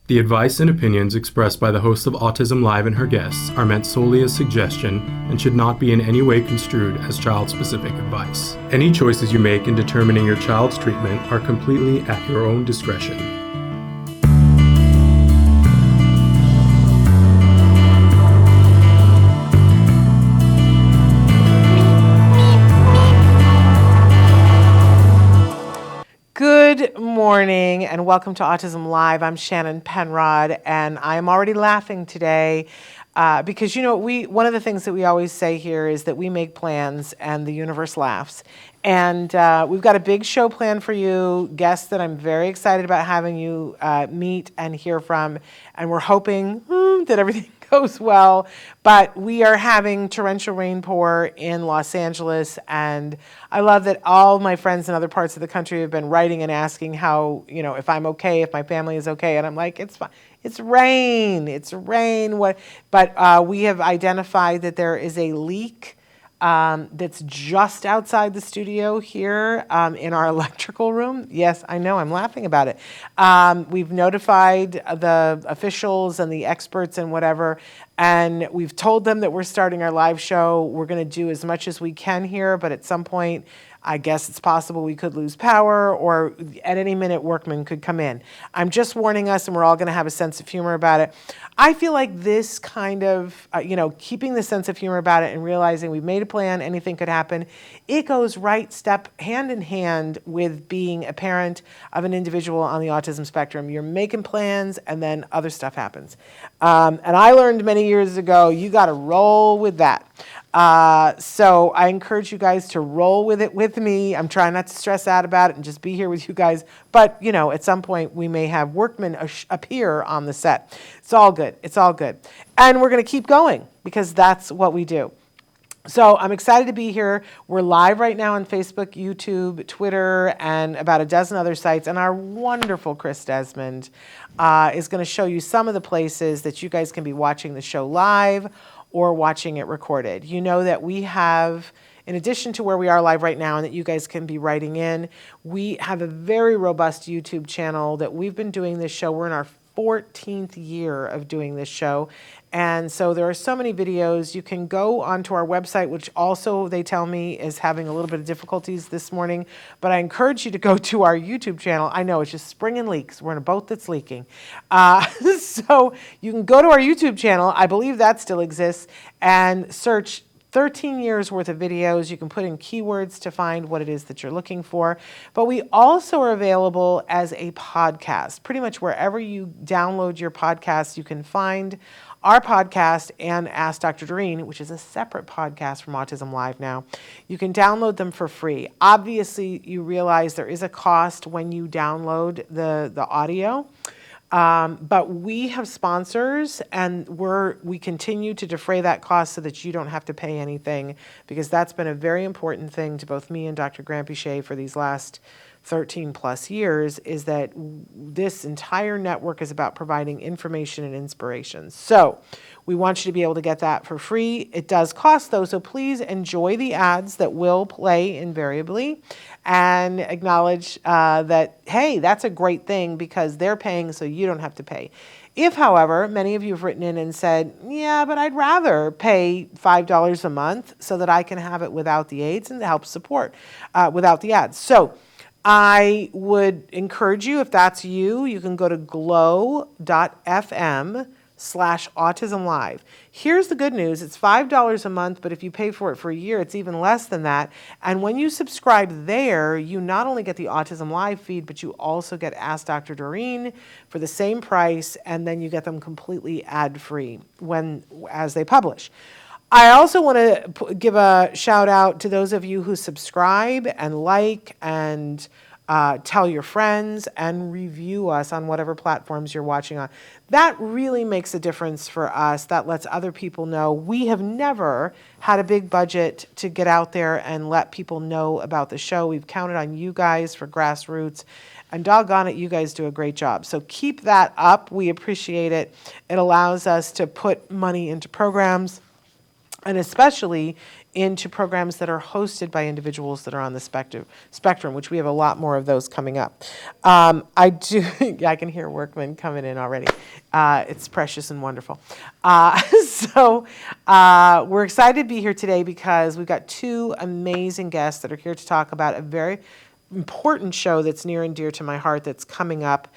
The advice and opinions expressed by the host of Autism Live and her guests are meant solely as suggestion and should not be in any way construed as child-specific advice. Any choices you make in determining your child's treatment are completely at your own discretion. Good morning and welcome to Autism Live. I'm Shannon Penrod and I'm already laughing today because one of the things that we always say here is that we make plans and the universe laughs. And we've got a big show planned for you, guests that I'm very excited about having you meet and hear from. And we're hoping that everything goes well. But we are having torrential rain pour in Los Angeles. And I love that all my friends in other parts of the country have been writing and asking how, if I'm okay, if my family is okay. And I'm like, it's fine. It's rain. It's rain. But we have identified that there is a leak that's just outside the studio here in our electrical room. Yes, I know, I'm laughing about it. We've notified the officials and the experts and whatever, and we've told them that we're starting our live show. We're going to do as much as we can here, but at some point, I guess it's possible we could lose power, or at any minute workmen could come in. I'm just warning us, and we're all going to have a sense of humor about it. I feel like this kind of, keeping the sense of humor about it and realizing we've made a plan, anything could happen, it goes hand in hand with being a parent of an individual on the autism spectrum. You're making plans, and then other stuff happens. And I learned many years ago, you got to roll with that. So I encourage you guys to roll with it with me. I'm trying not to stress out about it and just be here with you guys. But, at some point we may have workmen appear on the set. It's all good. It's all good. And we're going to keep going because that's what we do. So I'm excited to be here. We're live right now on Facebook, YouTube, Twitter, and about a dozen other sites. And our wonderful Chris Desmond is going to show you some of the places that you guys can be watching the show live or watching it recorded. You know that we have, in addition to where we are live right now and that you guys can be writing in, we have a very robust YouTube channel that we've been doing this show. We're in our 14th year of doing this show. And so there are so many videos. You can go onto our website, which also they tell me is having a little bit of difficulties this morning. But I encourage you to go to our YouTube channel. I know it's just springing leaks. We're in a boat that's leaking. So you can go to our YouTube channel. I believe that still exists, and search 13 years worth of videos. You can put in keywords to find what it is that you're looking for. But we also are available as a podcast. Pretty much wherever you download your podcasts, you can find our podcast and Ask Dr. Doreen, which is a separate podcast from Autism Live now. You can download them for free. Obviously, you realize there is a cost when you download the audio. But we have sponsors, and we continue to defray that cost so that you don't have to pay anything, because that's been a very important thing to both me and Dr. Grampichet for these last 13 plus years, is that this entire network is about providing information and inspiration. So we want you to be able to get that for free. It does cost though, so please enjoy the ads that will play invariably and acknowledge that, hey, that's a great thing because they're paying so you don't have to pay. If, however, many of you have written in and said, yeah, but I'd rather pay $5 a month so that I can have it without the aids and help support without the ads. So I would encourage you, if that's you, you can go to glow.fm/autismlive. Here's the good news. It's $5 a month, but if you pay for it for a year, it's even less than that. And when you subscribe there, you not only get the Autism Live feed, but you also get Ask Dr. Doreen for the same price, and then you get them completely ad-free as they publish. I also want to give a shout out to those of you who subscribe and like and tell your friends and review us on whatever platforms you're watching on. That really makes a difference for us. That lets other people know. We have never had a big budget to get out there and let people know about the show. We've counted on you guys for grassroots, and doggone it, you guys do a great job. So keep that up. We appreciate it. It allows us to put money into programs and especially into programs that are hosted by individuals that are on the spectrum, which we have a lot more of those coming up. I can hear workmen coming in already. It's precious and wonderful. We're excited to be here today because we've got two amazing guests that are here to talk about a very important show that's near and dear to my heart that's coming up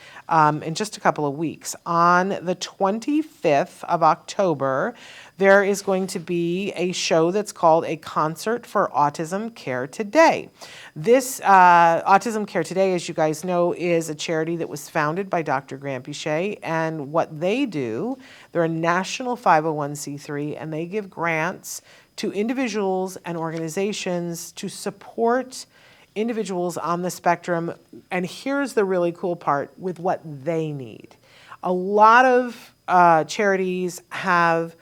in just a couple of weeks. On the 25th of October, there is going to be a show that's called A Concert for Autism Care Today. This Autism Care Today, as you guys know, is a charity that was founded by Dr. Grant Bichet, and what they do, they're a national 501c3, and they give grants to individuals and organizations to support individuals on the spectrum, and here's the really cool part, with what they need. A lot of charities have,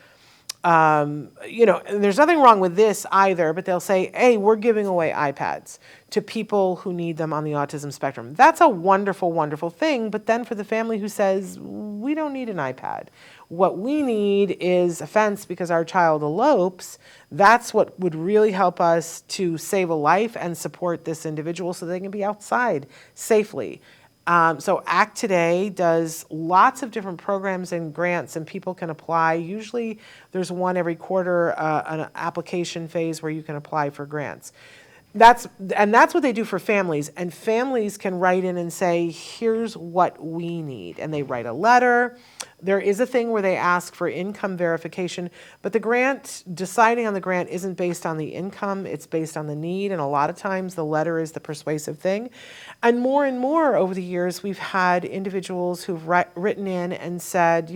and there's nothing wrong with this either, but they'll say, hey, we're giving away iPads to people who need them on the autism spectrum. That's a wonderful, wonderful thing, but then for the family who says, we don't need an iPad. What we need is a fence because our child elopes. That's what would really help us to save a life and support this individual so they can be outside safely. So ACT Today does lots of different programs and grants, and people can apply. Usually there's one every quarter, an application phase where you can apply for grants. That's what they do for families, and families can write in and say, here's what we need, and they write a letter. There is a thing where they ask for income verification, but the grant, deciding on the grant isn't based on the income, it's based on the need, and a lot of times the letter is the persuasive thing. And more over the years, we've had individuals who've written in and said,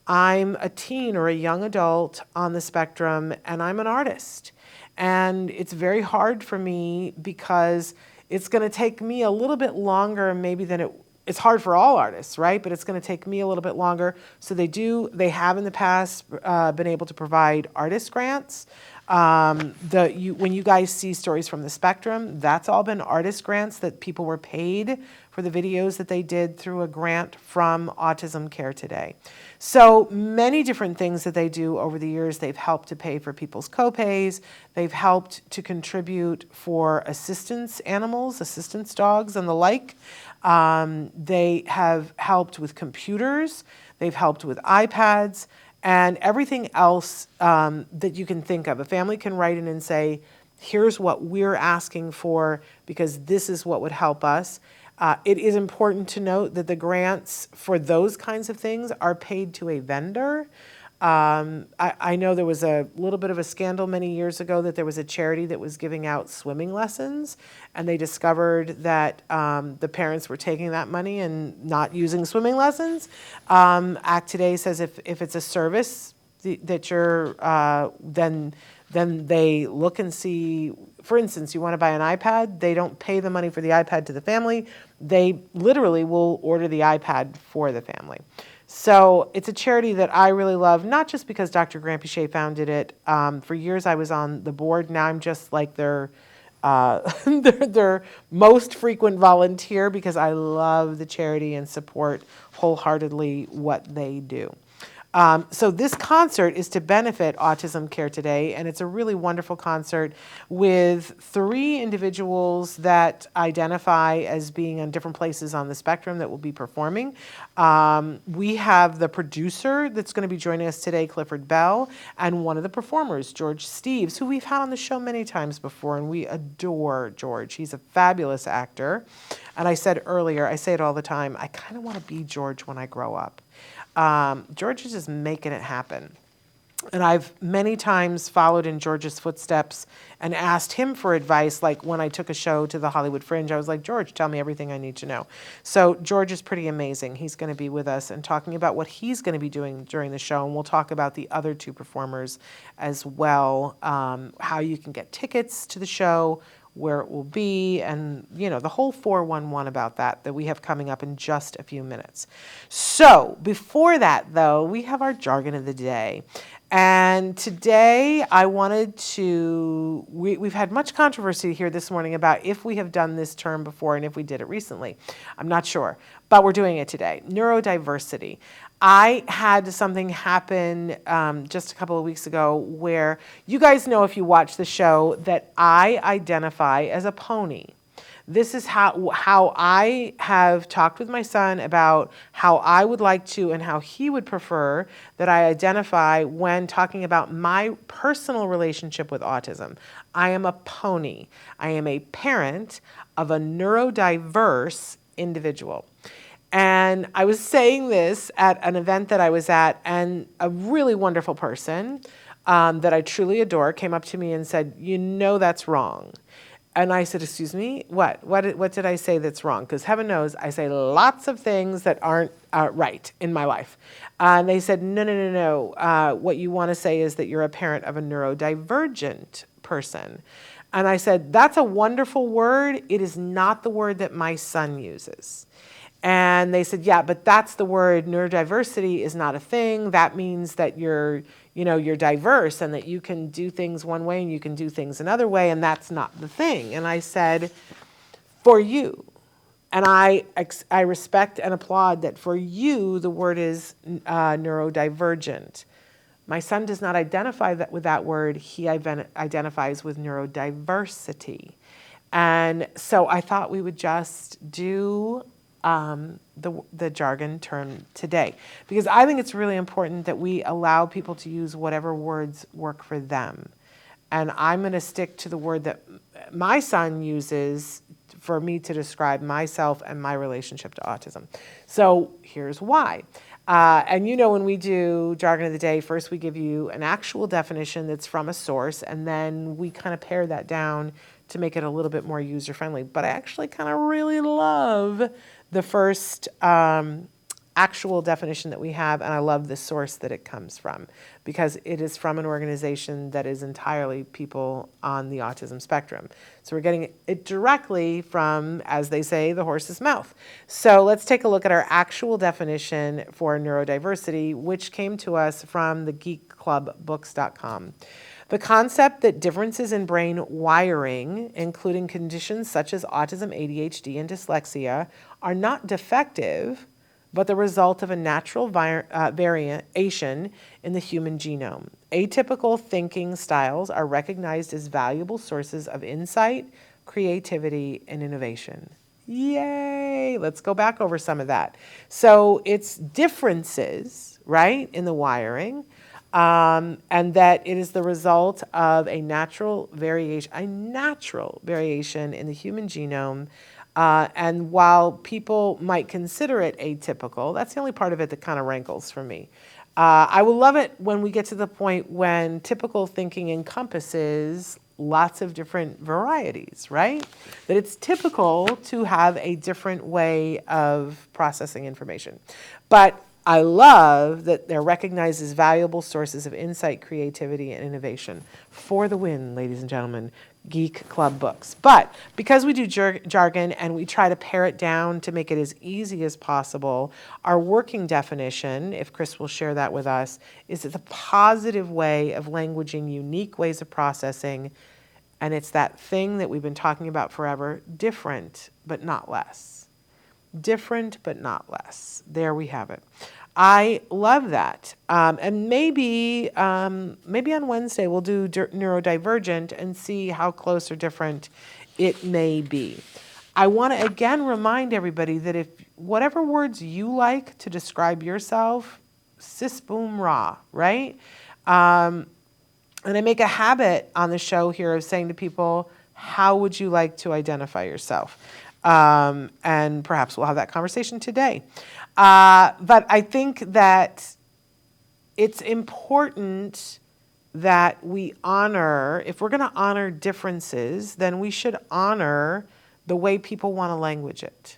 I'm a teen or a young adult on the spectrum, and I'm an artist. And it's very hard for me because it's going to take me a little bit longer maybe than it's hard for all artists, right? But it's going to take me a little bit longer. So they have in the past been able to provide artist grants. When you guys see Stories from the Spectrum, that's all been artist grants that people were paid for the videos that they did through a grant from Autism Care Today. So many different things that they do over the years. They've helped to pay for people's co-pays. They've helped to contribute for assistance animals, assistance dogs and the like. They have helped with computers. They've helped with iPads and everything else that you can think of. A family can write in and say, here's what we're asking for because this is what would help us. It is important to note that the grants for those kinds of things are paid to a vendor. I know there was a little bit of a scandal many years ago that there was a charity that was giving out swimming lessons, and they discovered that the parents were taking that money and not using swimming lessons. ACT Today says if it's a service that you're, then they look and see. For instance, you want to buy an iPad, they don't pay the money for the iPad to the family. They literally will order the iPad for the family. So it's a charity that I really love, not just because Dr. Grant Bichet founded it. For years I was on the board. Now I'm just like their most frequent volunteer because I love the charity and support wholeheartedly what they do. So this concert is to benefit Autism Care Today, and it's a really wonderful concert with 3 individuals that identify as being on different places on the spectrum that will be performing. We have the producer that's going to be joining us today, Clifford Bell, and one of the performers, George Steeves, who we've had on the show many times before, and we adore George. He's a fabulous actor. And I said earlier, I say it all the time, I kind of want to be George when I grow up. George is just making it happen. And I've many times followed in George's footsteps and asked him for advice. Like when I took a show to the Hollywood Fringe, I was like, George, tell me everything I need to know. So George is pretty amazing. He's going to be with us and talking about what he's going to be doing during the show. And we'll talk about the other 2 performers as well, how you can get tickets to the show, where it will be, and the whole 411 about that we have coming up in just a few minutes. So before that, though, we have our jargon of the day. And today I wanted to, we've had much controversy here this morning about if we have done this term before and if we did it recently. I'm not sure, but we're doing it today. Neurodiversity. I had something happen just a couple of weeks ago where you guys know, if you watch the show, that I identify as a pony. This is how I have talked with my son about how I would like to and how he would prefer that I identify when talking about my personal relationship with autism. I am a pony. I am a parent of a neurodiverse individual. And I was saying this at an event that I was at, and a really wonderful person that I truly adore came up to me and said, "You know that's wrong." And I said, "Excuse me, what? What did I say that's wrong?" Because heaven knows I say lots of things that aren't right in my life. And they said, no. What you want to say is that you're a parent of a neurodivergent person. And I said, "That's a wonderful word. It is not the word that my son uses." And they said, "Yeah, but that's the word. Neurodiversity is not a thing. That means that you're diverse and that you can do things one way and you can do things another way, and that's not the thing." And I said, "For you." And I respect and applaud that for you, the word is neurodivergent. My son does not identify with that word. He identifies with neurodiversity. And so I thought we would just do the jargon term today, because I think it's really important that we allow people to use whatever words work for them. And I'm going to stick to the word that my son uses for me to describe myself and my relationship to autism. So here's why. And when we do jargon of the day, first we give you an actual definition that's from a source, and then we kind of pare that down to make it a little bit more user-friendly. But I actually kind of really love the first actual definition that we have, and I love the source that it comes from, because it is from an organization that is entirely people on the autism spectrum. So we're getting it directly from, as they say, the horse's mouth. So let's take a look at our actual definition for neurodiversity, which came to us from the geekclubbooks.com. The concept that differences in brain wiring, including conditions such as autism, ADHD, and dyslexia, are not defective, but the result of a natural variation in the human genome. Atypical thinking styles are recognized as valuable sources of insight, creativity, and innovation. Yay! Let's go back over some of that. So it's differences, right, in the wiring, and that it is the result of a natural variation in the human genome. And while people might consider it atypical, that's the only part of it that kind of rankles for me. I will love it when we get to the point when typical thinking encompasses lots of different varieties, right? That it's typical to have a different way of processing information. But I love that they're recognized as valuable sources of insight, creativity, and innovation. For the win, ladies and gentlemen. Geek Club Books. But because we do jargon and we try to pare it down to make it as easy as possible, our working definition, if Chris will share that with us, is it's a positive way of languaging unique ways of processing, and it's that thing that we've been talking about forever, different but not less. Different but not less. There we have it. I love that. And maybe on Wednesday we'll do neurodivergent and see how close or different it may be. I want to again remind everybody that if whatever words you like to describe yourself, sis boom rah, right? And I make a habit on the show here of saying to people, how would you like to identify yourself? And perhaps we'll have that conversation today. But I think that it's important that we honor, if we're going to honor differences, then we should honor the way people want to language it,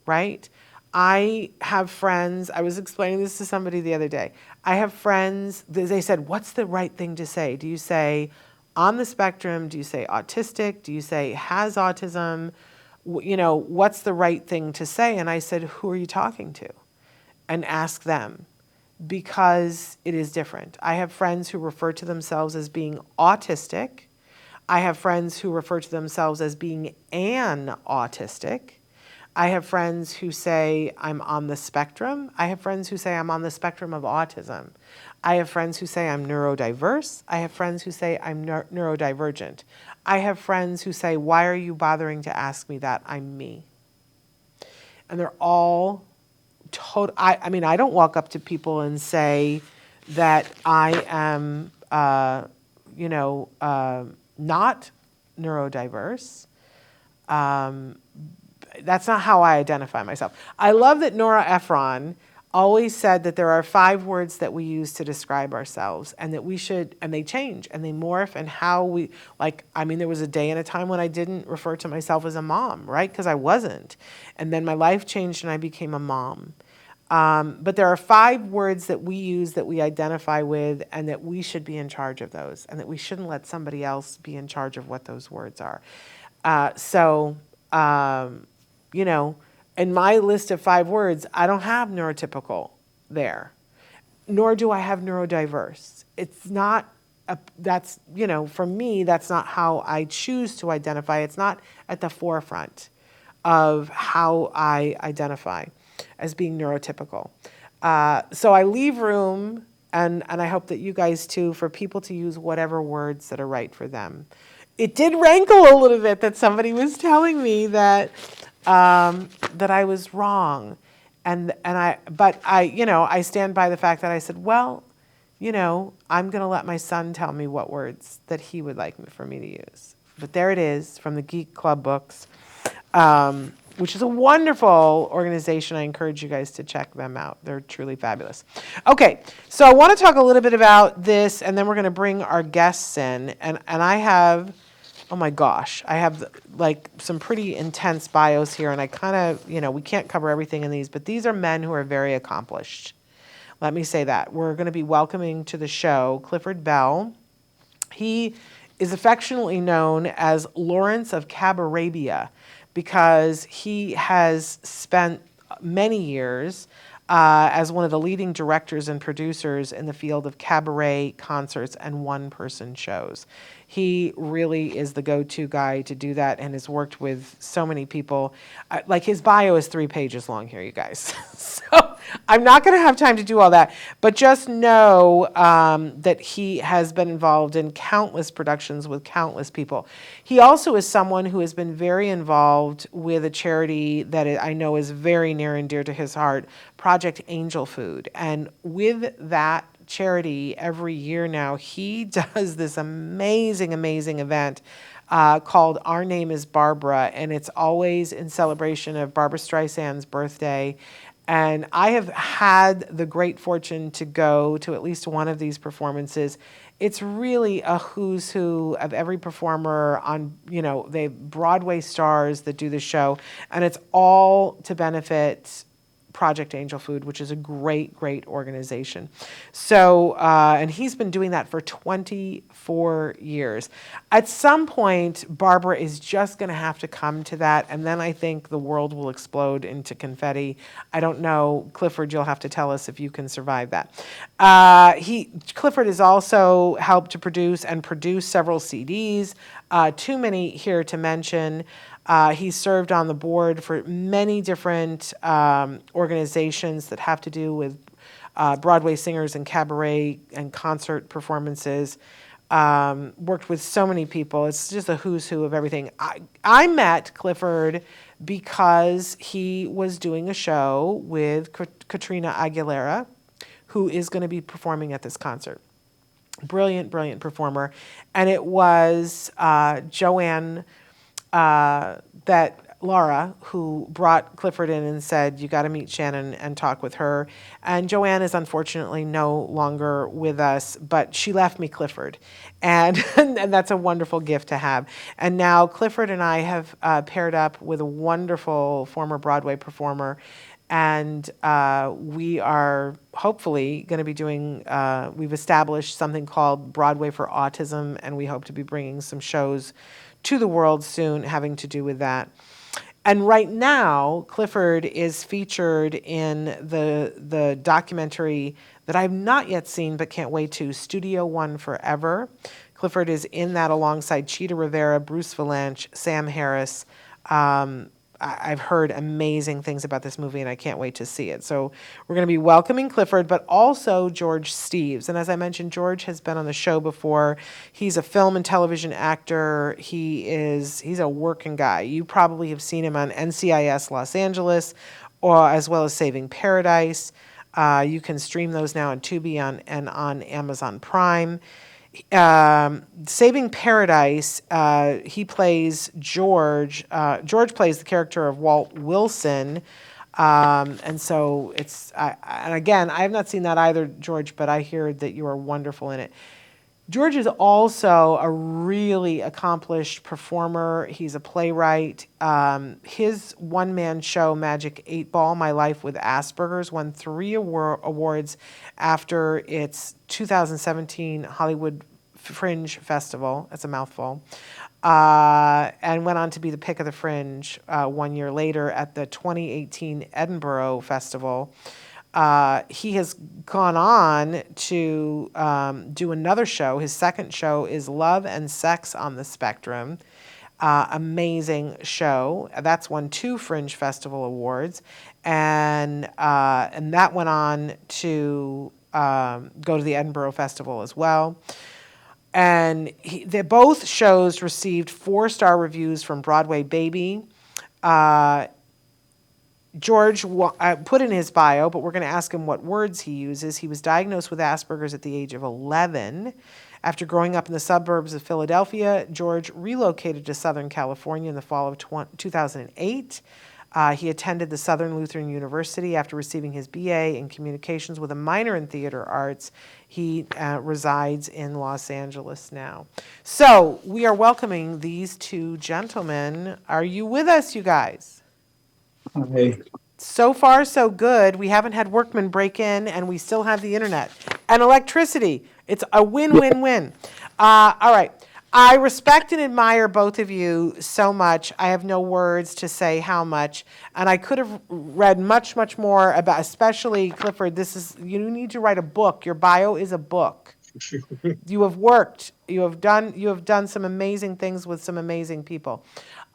right? I have friends, I was explaining this to somebody the other day. I have friends, they said, what's the right thing to say? Do you say on the spectrum? Do you say autistic? Do you say has autism? What's the right thing to say? And I said, who are you talking to? And ask them. because it is different. I have friends who refer to themselves as being autistic. I have friends who refer to themselves as being an autistic. I have friends who say I'm on the spectrum. I have friends who say I'm on the spectrum of autism. I have friends who say I'm neurodiverse. I have friends who say I'm neurodivergent. I have friends who say, why are you bothering to ask me that? I'm me. And they're all total. I mean, I don't walk up to people and say that I am, not neurodiverse. That's not how I identify myself. I love that Nora Ephron always said that there are 5 words that we use to describe ourselves, and that we should, and they change and they morph, and how we, there was a day and a time when I didn't refer to myself as a mom, right? Because I wasn't. And then my life changed and I became a mom. But there are 5 words that we use, that we identify with, and that we should be in charge of those, and that we shouldn't let somebody else be in charge of what those words are. In my list of 5 words, I don't have neurotypical there, nor do I have neurodiverse. It's not, for me, that's not how I choose to identify. It's not at the forefront of how I identify as being neurotypical. So I leave room, and I hope that you guys too, for people to use whatever words that are right for them. It did rankle a little bit that somebody was telling me that I was wrong, but I stand by the fact that I said, well, I'm going to let my son tell me what words that he would like for me to use. But there it is from the Geek Club books, which is a wonderful organization. I encourage you guys to check them out. They're truly fabulous. Okay, so I want to talk a little bit about this, and then we're going to bring our guests in. And I have, oh my gosh, I have some pretty intense bios here, and I kind of, we can't cover everything in these, but these are men who are very accomplished. Let me say that. We're going to be welcoming to the show Clifford Bell. He is affectionately known as Lawrence of Cabaret, because he has spent many years as one of the leading directors and producers in the field of cabaret concerts and one-person shows. He really is the go-to guy to do that, and has worked with so many people. His bio is 3 pages long here, you guys. So I'm not going to have time to do all that, but just know that he has been involved in countless productions with countless people. He also is someone who has been very involved with a charity that I know is very near and dear to his heart, Project Angel Food. And with that charity, every year now, he does this amazing event called Our Name is Barbara, and it's always in celebration of Barbra Streisand's birthday. And I have had the great fortune to go to at least one of these performances. It's really a who's who of every performer on, they have Broadway stars that do the show, and it's all to benefit Project Angel Food, which is a great organization. So, and he's been doing that for 24 years. At some point, Barbara is just going to have to come to that, and then I think the world will explode into confetti. I don't know, Clifford, you'll have to tell us if you can survive that. Clifford has also helped to produce several CDs, too many here to mention. He served on the board for many different organizations that have to do with Broadway singers and cabaret and concert performances. Worked with so many people. It's just a who's who of everything. I met Clifford because he was doing a show with Katrina Aguilar, who is going to be performing at this concert. Brilliant performer. And it was Joanne Laura, who brought Clifford in and said, you got to meet Shannon and talk with her. And Joanne is unfortunately no longer with us, but she left me Clifford. And that's a wonderful gift to have. And now Clifford and I have paired up with a wonderful former Broadway performer. And we are hopefully going to be doing, we've established something called Broadway for Autism, and we hope to be bringing some shows to the world soon having to do with that. And right now, Clifford is featured in the documentary that I've not yet seen but can't wait to, Studio One Forever. Clifford is in that alongside Cheetah Rivera, Bruce Valanche, Sam Harris. I've heard amazing things about this movie, and I can't wait to see it. So we're going to be welcoming Clifford, but also George Steeves. And as I mentioned, George has been on the show before. He's a film and television actor. He's a working guy. You probably have seen him on NCIS Los Angeles, or as well as Saving Paradise. You can stream those now on Tubi and on Amazon Prime. Saving Paradise, he plays George. George plays the character of Walt Wilson. And so and again, I have not seen that either, George, but I hear that you are wonderful in it. George is also a really accomplished performer. He's a playwright. His one-man show, Magic 8 Ball, My Life with Asperger's, won 3 awards after its 2017 Hollywood Fringe Festival. That's a mouthful. And went on to be the pick of the Fringe 1 year later at the 2018 Edinburgh Festival. He has gone on to do another show. His second show is Love and Sex on the Spectrum. Amazing show. That's won 2 Fringe Festival awards, and that went on to go to the Edinburgh Festival as well. And both shows received 4-star reviews from Broadway Baby. George put in his bio, but we're going to ask him what words he uses. He was diagnosed with Asperger's at the age of 11. After growing up in the suburbs of Philadelphia, George relocated to Southern California in the fall of 2008. He attended the Southern Lutheran University after receiving his BA in communications with a minor in theater arts. He resides in Los Angeles now. So we are welcoming these 2 gentlemen. Are you with us, you guys? Hi. So far, so good. We haven't had workmen break in, and we still have the internet and electricity. It's a win-win-win. All right. I respect and admire both of you so much. I have no words to say how much. And I could have read much, much more about, especially Clifford, you need to write a book. Your bio is a book. You have worked. You have done some amazing things with some amazing people.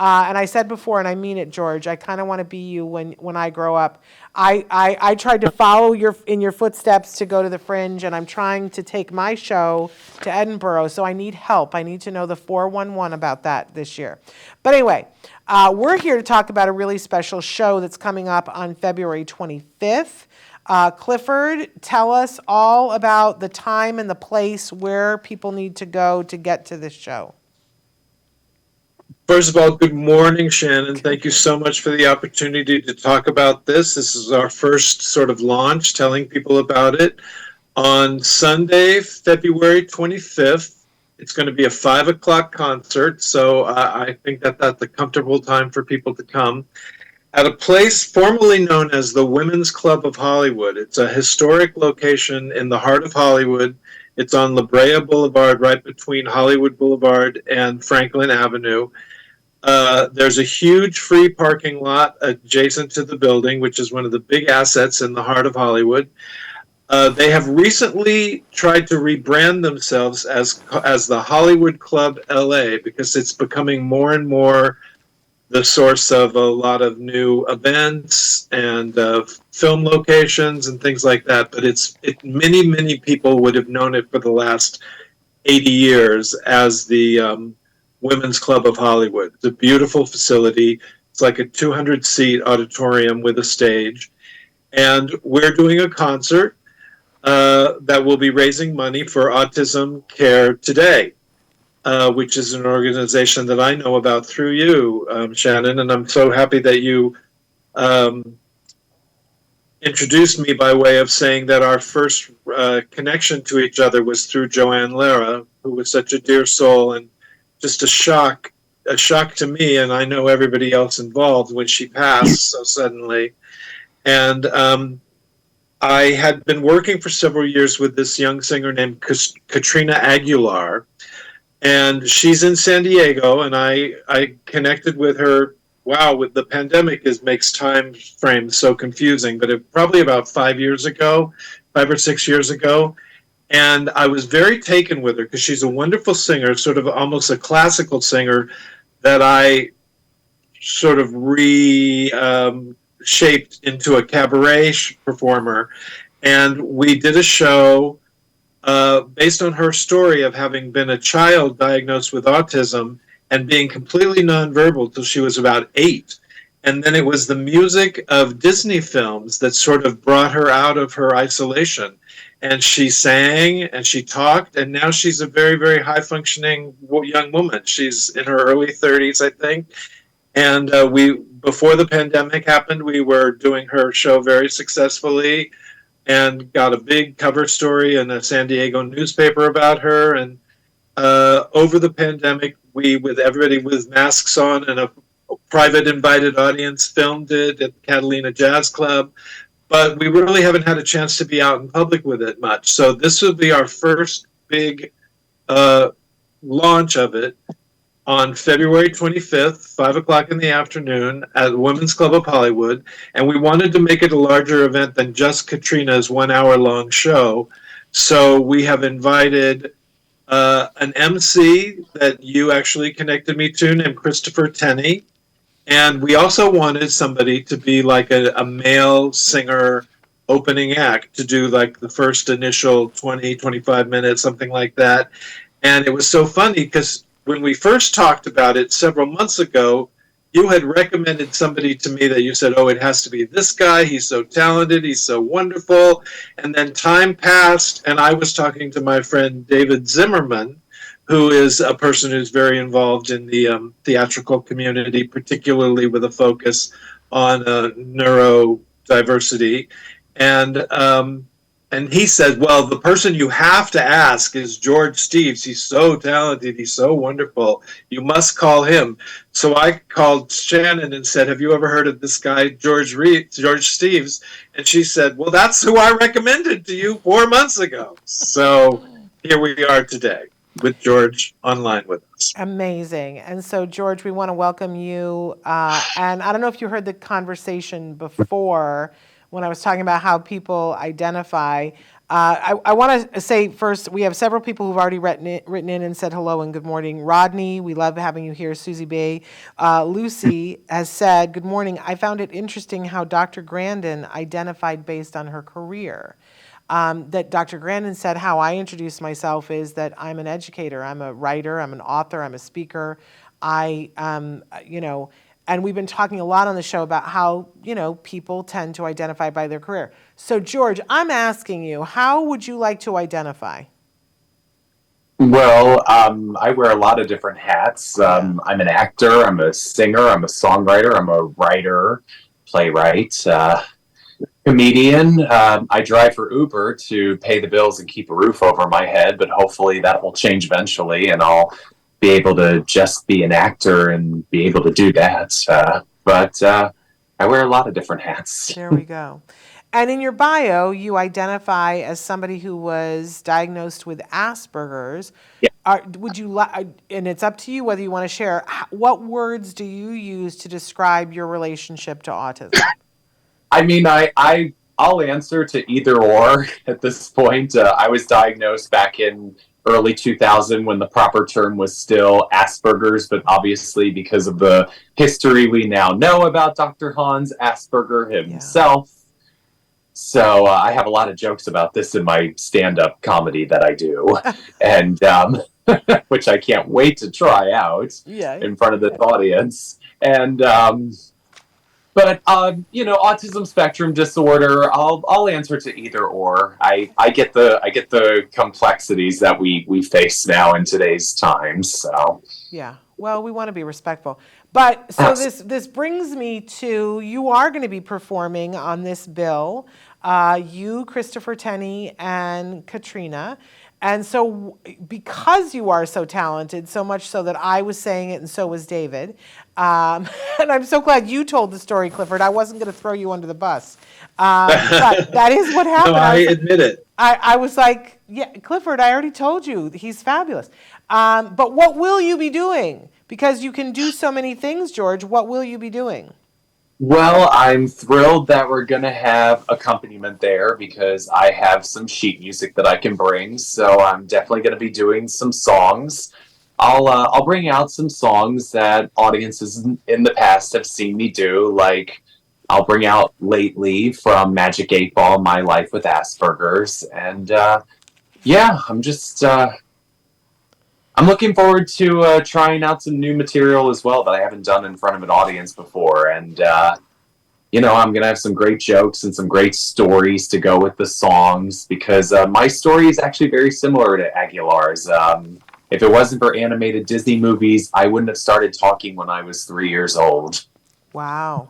And I said before, and I mean it, George, I kind of want to be you when I grow up. I tried to follow in your footsteps to go to the Fringe, and I'm trying to take my show to Edinburgh, so I need help. I need to know the 411 about that this year. But anyway, we're here to talk about a really special show that's coming up on February 25th. Clifford, tell us all about the time and the place where people need to go to get to this show. First of all, good morning, Shannon. Thank you so much for the opportunity to talk about this. This is our first sort of launch, telling people about it. On Sunday, February 25th, it's going to be a 5 o'clock concert, so I think that's a comfortable time for people to come. At a place formerly known as the Women's Club of Hollywood. It's a historic location in the heart of Hollywood. It's on La Brea Boulevard, right between Hollywood Boulevard and Franklin Avenue. There's a huge free parking lot adjacent to the building, which is one of the big assets in the heart of Hollywood. They have recently tried to rebrand themselves as the Hollywood Club LA, because it's becoming more and more the source of a lot of new events and film locations and things like that. But many people would have known it for the last 80 years as the Women's Club of Hollywood. It's a beautiful facility. It's like a 200-seat auditorium with a stage. And we're doing a concert that will be raising money for Autism Care Today, which is an organization that I know about through you, Shannon, and I'm so happy that you introduced me by way of saying that our first connection to each other was through Joanne Lara, who was such a dear soul and just a shock to me, and I know everybody else involved, when she passed so suddenly. And I had been working for several years with this young singer named Katrina Aguilar, and she's in San Diego, and I connected with her wow, with the pandemic makes time frames so confusing, but probably about 5 years ago, 5 or 6 years ago. And I was very taken with her because she's a wonderful singer, sort of almost a classical singer that I sort of shaped into a cabaret performer. And we did a show based on her story of having been a child diagnosed with autism and being completely nonverbal till she was about 8. And then it was the music of Disney films that sort of brought her out of her isolation. And she sang and she talked, and now she's a very, very high functioning young woman. She's in her early 30s, I think. And before the pandemic happened, we were doing her show very successfully and got a big cover story in a San Diego newspaper about her. And over the pandemic, we, with everybody with masks on and a private invited audience, filmed it at the Catalina Jazz Club. But we really haven't had a chance to be out in public with it much. So this will be our first big launch of it on February 25th, 5 o'clock in the afternoon at the Women's Club of Hollywood. And we wanted to make it a larger event than just Katrina's 1 hour long show. So we have invited an MC that you actually connected me to named Christopher Tenney. And we also wanted somebody to be like a male singer opening act to do like the first initial 20, 25 minutes, something like that. And it was so funny because when we first talked about it several months ago, you had recommended somebody to me that you said, oh, it has to be this guy. He's so talented. He's so wonderful. And then time passed, and I was talking to my friend David Zimmerman, who is a person who's very involved in the theatrical community, particularly with a focus on neurodiversity. And he said, well, the person you have to ask is George Steeves. He's so talented. He's so wonderful. You must call him. So I called Shannon and said, have you ever heard of this guy, George Steeves? And she said, well, that's who I recommended to you 4 months ago. So here we are today with George online with us. Amazing. And so, George, we want to welcome you. And I don't know if you heard the conversation before when I was talking about how people identify. I want to say first, we have several people who've already written in and said hello and good morning. Rodney, we love having you here. Susie B. Lucy has said, good morning. I found it interesting how Dr. Grandin identified based on her career. That Dr. Grandin said, how I introduce myself is that I'm an educator, I'm a writer, I'm an author, I'm a speaker. And we've been talking a lot on the show about how, people tend to identify by their career. So, George, I'm asking you, how would you like to identify? Well, I wear a lot of different hats. I'm an actor, I'm a singer, I'm a songwriter, I'm a writer, playwright, comedian. I drive for Uber to pay the bills and keep a roof over my head, but hopefully that will change eventually and I'll be able to just be an actor and be able to do that. But I wear a lot of different hats. There we go. And in your bio, you identify as somebody who was diagnosed with Asperger's. Yeah. Would you and it's up to you whether you want to share, what words do you use to describe your relationship to autism? I mean, I'll answer to either or at this point. I was diagnosed back in early 2000 when the proper term was still Asperger's, but obviously because of the history we now know about Dr. Hans Asperger himself. Yeah. So I have a lot of jokes about this in my stand-up comedy that I do, and which I can't wait to try out in front of this audience. And but autism spectrum disorder, I'll answer to either or. I get the complexities that we face now in today's times. So yeah, well, we want to be respectful. But so this brings me to, you are going to be performing on this bill, you, Christopher Tenney, and Katrina. And so because you are so talented, so much so that I was saying it and so was David, and I'm so glad you told the story, Clifford. I wasn't going to throw you under the bus. But that is what happened. No, I admit it. I was like, yeah, Clifford, I already told you, he's fabulous. But what will you be doing? because you can do so many things, George. What will you be doing? Well, I'm thrilled that we're going to have accompaniment there because I have some sheet music that I can bring. So I'm definitely going to be doing some songs. I'll bring out some songs that audiences in the past have seen me do. Like I'll bring out Lately from Magic 8 Ball, My Life with Asperger's, and yeah, I'm looking forward to trying out some new material as well that I haven't done in front of an audience before. And, I'm going to have some great jokes and some great stories to go with the songs because my story is actually very similar to Aguilar's. If it wasn't for animated Disney movies, I wouldn't have started talking when I was 3 years old. Wow.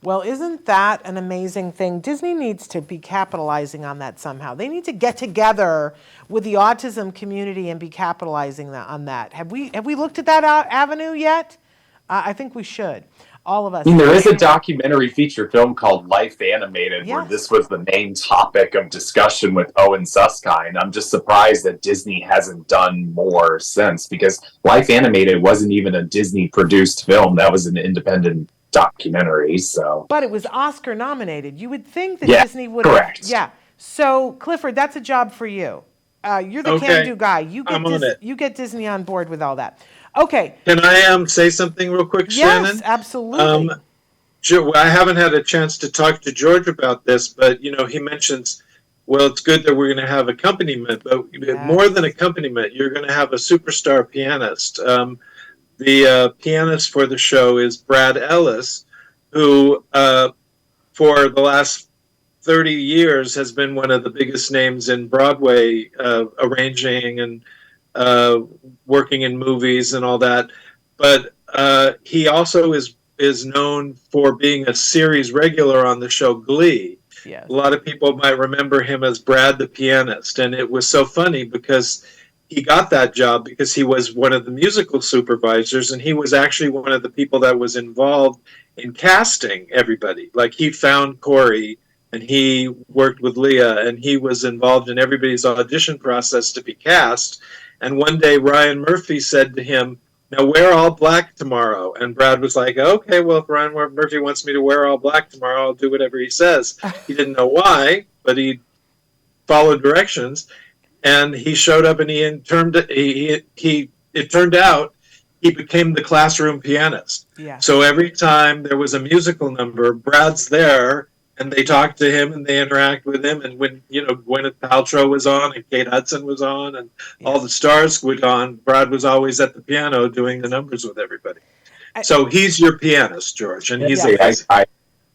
Well, isn't that an amazing thing? Disney needs to be capitalizing on that somehow. They need to get together with the autism community and be capitalizing on that. Have we looked at that avenue yet? I think we should. All of us. I mean, there is a documentary feature film called Life Animated where Yes. this was the main topic of discussion with Owen Suskind. I'm just surprised that Disney hasn't done more since because Life Animated wasn't even a Disney-produced film. That was an independent documentary, so. But it was Oscar nominated. You would think that Yeah, Disney would have. correct. Yeah. So, Clifford, that's a job for you. You're the Okay, can-do guy. You I'm on it. You get Disney on board with all that. Okay. Can I say something real quick, Shannon? Yes, absolutely. I haven't had a chance to talk to George about this, but he mentions, well, it's good that we're going to have accompaniment, but more than accompaniment, you're going to have a superstar pianist. The pianist for the show is Brad Ellis, who for the last 30 years has been one of the biggest names in Broadway, arranging and working in movies and all that. But he also is known for being a series regular on the show Glee. Yes. A lot of people might remember him as Brad the pianist, and it was so funny because he got that job because he was one of the musical supervisors, and he was actually one of the people that was involved in casting everybody. Like he found Corey, and he worked with Leah, and he was involved in everybody's audition process to be cast. And one day Ryan Murphy said to him, "Now wear all black tomorrow." And Brad was like, "Okay, well, if Ryan Murphy wants me to wear all black tomorrow, I'll do whatever he says." He didn't know why, but he followed directions. And he showed up, and it turned out he became the classroom pianist. Yeah. So every time there was a musical number, Brad's there, and they talk to him and they interact with him. And when Gwyneth Paltrow was on and Kate Hudson was on and all the stars were on, Brad was always at the piano doing the numbers with everybody. So he's your pianist, George, and he's amazing.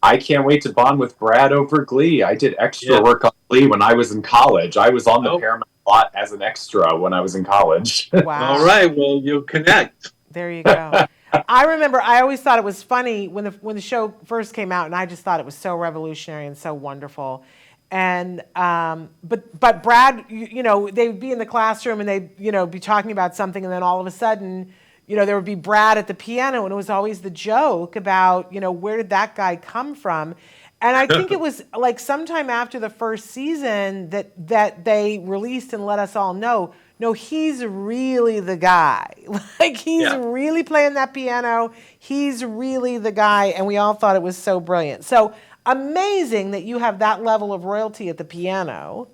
I can't wait to bond with Brad over Glee. I did extra work on Glee when I was in college. I was on the Paramount lot as an extra when I was in college. Wow. All right, well, you'll connect. There you go. I remember I always thought it was funny when the show first came out, and I just thought it was so revolutionary and so wonderful. And but Brad, they would be in the classroom and they'd be talking about something, and then all of a sudden, there would be Brad at the piano, and it was always the joke about where did that guy come from. And I think it was like sometime after the first season that they released and let us all know, no, he's really the guy. Like he's really playing that piano. He's really the guy. And we all thought it was so brilliant. So amazing that you have that level of royalty at the piano.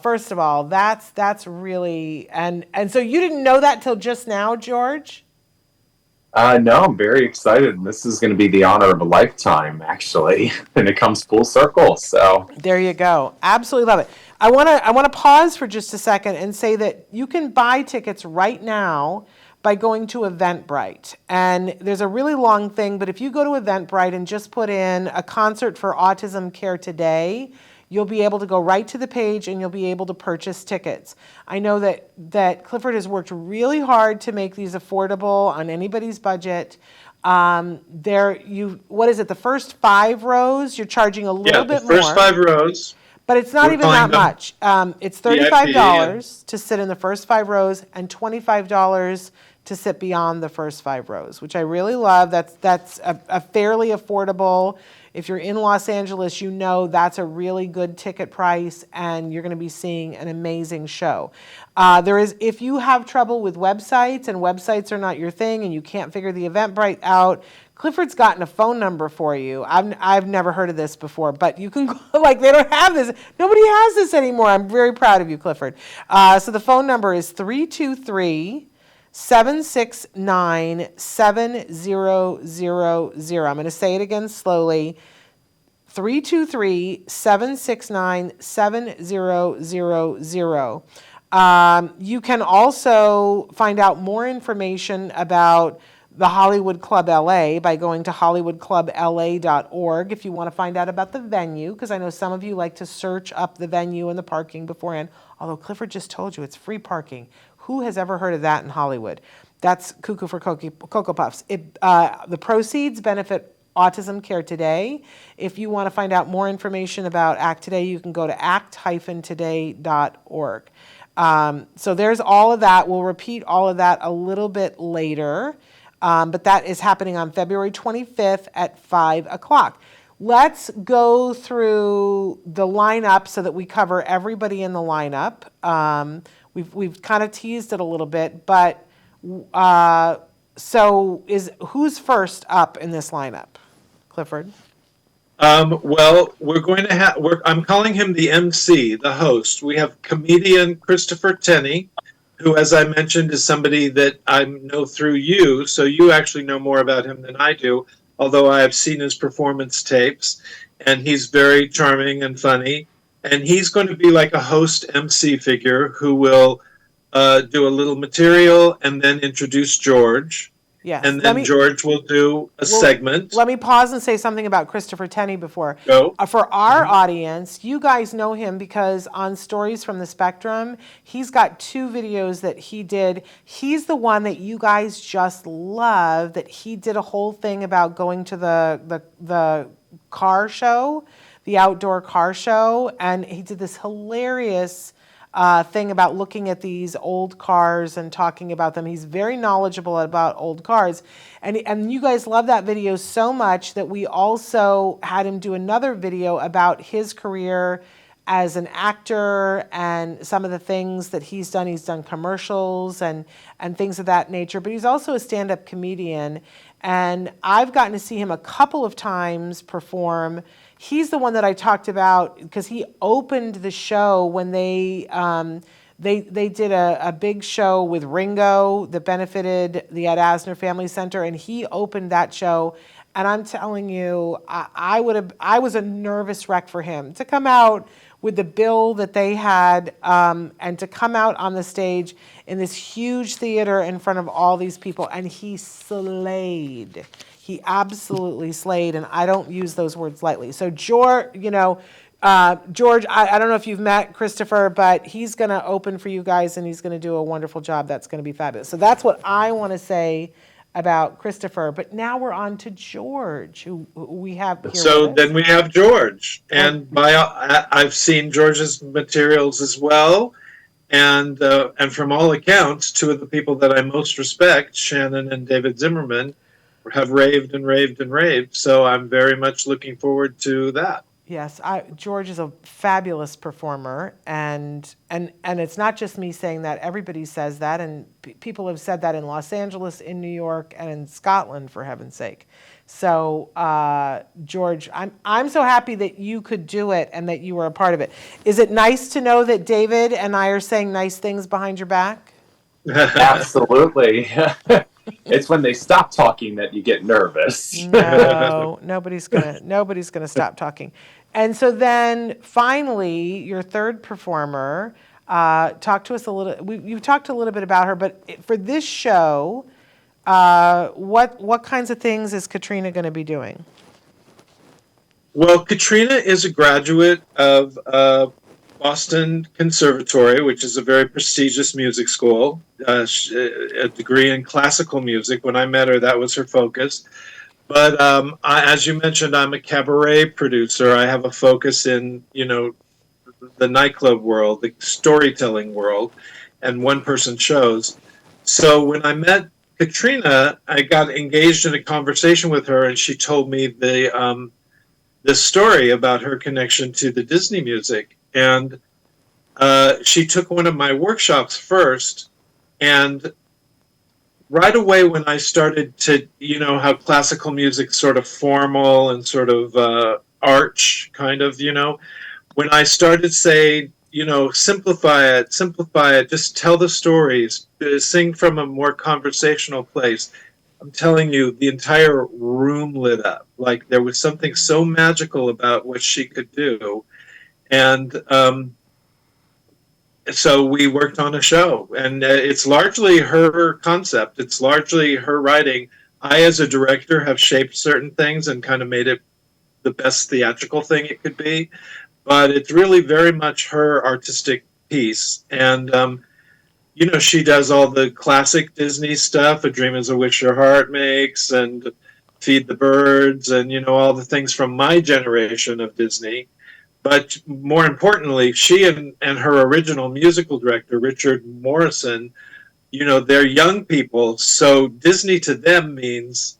First of all, that's really, and so you didn't know that till just now, George? No, I'm very excited. This is going to be the honor of a lifetime, actually, and it comes full circle. So there you go. Absolutely love it. I want to pause for just a second and say that you can buy tickets right now by going to Eventbrite. And there's a really long thing, but if you go to Eventbrite and just put in a concert for Autism Care Today, you'll be able to go right to the page and you'll be able to purchase tickets. I know that Clifford has worked really hard to make these affordable on anybody's budget. What is it, the first 5 rows, you're charging a little bit more. Yeah, the first 5 rows. But it's not even that much. It's $35 to sit in the first 5 rows and $25 to sit beyond the first 5 rows, which I really love. That's a fairly affordable. If you're in Los Angeles, you know that's a really good ticket price, and you're going to be seeing an amazing show. If you have trouble with websites and websites are not your thing and you can't figure the Eventbrite out, Clifford's gotten a phone number for you. I've never heard of this before, but you can go, like, they don't have this. Nobody has this anymore. I'm very proud of you, Clifford. So the phone number is 323-769-7000. I'm going to say it again slowly. 323-769-7000. You can also find out more information about the Hollywood Club LA by going to hollywoodclubla.org if you want to find out about the venue, because I know some of you like to search up the venue and the parking beforehand, although Clifford just told you it's free parking. Who has ever heard of that in Hollywood? That's cuckoo for Cocoa Puffs. The proceeds benefit Autism Care Today. If you want to find out more information about ACT Today, you can go to act-today.org. So there's all of that. We'll repeat all of that a little bit later. But that is happening on February 25th at 5 o'clock. Let's go through the lineup so that we cover everybody in the lineup. We've kind of teased it a little bit, but who's first up in this lineup? Clifford? Well, we're going to have, I'm calling him the MC, the host. We have comedian Christopher Tenney, who, as I mentioned, is somebody that I know through you, so you actually know more about him than I do, although I have seen his performance tapes, and he's very charming and funny, and he's going to be like a host MC figure who will do a little material and then introduce George. Yes. And then George will do a segment. Let me pause and say something about Christopher Tenney before. Go. For our audience, you guys know him because on Stories from the Spectrum, he's got 2 videos that he did. He's the one that you guys just love, that he did a whole thing about going to the car show, the outdoor car show, and he did this hilarious thing about looking at these old cars and talking about them. He's very knowledgeable about old cars. And you guys love that video so much that we also had him do another video about his career as an actor and some of the things that he's done. He's done commercials and things of that nature, but he's also a stand-up comedian. And I've gotten to see him a couple of times perform. He's the one that I talked about because he opened the show when they did a big show with Ringo that benefited the Ed Asner Family Center, and he opened that show. And I'm telling you, I was a nervous wreck for him to come out with the bill that they had, and to come out on the stage in this huge theater in front of all these people, and he slayed. He absolutely slayed, and I don't use those words lightly. So George, George, I don't know if you've met Christopher, but he's going to open for you guys, and he's going to do a wonderful job. That's going to be fabulous. So that's what I want to say about Christopher. But now we're on to George, who we have here. So then we have George, and I've seen George's materials as well, and from all accounts, 2 of the people that I most respect, Shannon and David Zimmerman, have raved and raved and raved. So I'm very much looking forward to that. Yes, George is a fabulous performer, and it's not just me saying that. Everybody says that, and people have said that in Los Angeles, in New York, and in Scotland, for heaven's sake. So, George, I'm so happy that you could do it and that you were a part of it. Is it nice to know that David and I are saying nice things behind your back? Absolutely. It's when they stop talking that you get nervous. No, nobody's gonna stop talking. And so then finally, your third performer, talk to us a little. You've talked a little bit about her, but for this show, what kinds of things is Katrina going to be doing? Well, Katrina is a graduate of Boston Conservatory, which is a very prestigious music school, a degree in classical music. When I met her, that was her focus. But as you mentioned, I'm a cabaret producer. I have a focus in, the nightclub world, the storytelling world, and one-person shows. So when I met Katrina, I got engaged in a conversation with her, and she told me the this story about her connection to the Disney music. And she took one of my workshops first, and right away when I started to, how classical music's sort of formal and sort of arch kind of, when I started saying, simplify it, just tell the stories, sing from a more conversational place. I'm telling you, the entire room lit up. Like there was something so magical about what she could do. And so we worked on a show, and it's largely her concept. It's largely her writing. I, as a director, have shaped certain things and kind of made it the best theatrical thing it could be. But it's really very much her artistic piece. And, she does all the classic Disney stuff, A Dream is a Wish Your Heart Makes, and Feed the Birds, and, all the things from my generation of Disney. But more importantly, she and her original musical director, Richard Morrison, they're young people. So Disney to them means,